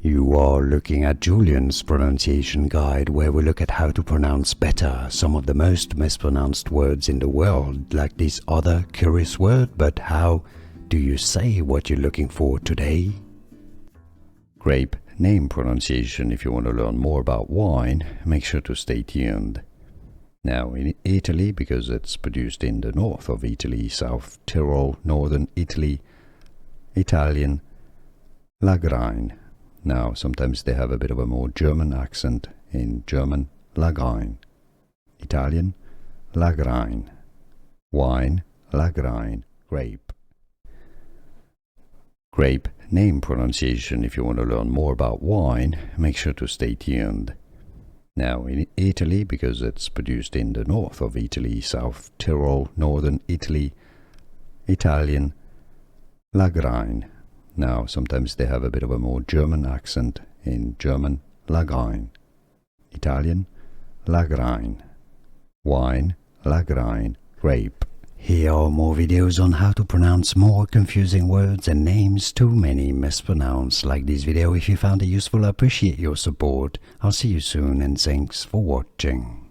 You are looking at Julian's pronunciation guide, where we look at how to pronounce better some of the most mispronounced words in the world, like this other curious word. But how do you say what you're looking for today? Grape name pronunciation. If you want to learn more about wine, make sure to stay tuned. Now in Italy, because it's produced in the north of Italy, South Tyrol, northern Italy, Italian Lagrein. Now sometimes they have a bit of a more German accent in German Lagrein. Italian Lagrein. Wine Lagrein. Grape. Grape name pronunciation. If you want to learn more about wine, make sure to stay tuned. Now in Italy, because it's produced in the north of Italy, South Tyrol, northern Italy, Italian Lagrein. Now sometimes they have a bit of a more German accent in German Lagrein. Italian Lagrein. Wine Lagrein. Grape. Here are more videos on how to pronounce more confusing words and names too many mispronounced. Like this video if you found it useful. I appreciate your support. I'll see you soon and thanks for watching.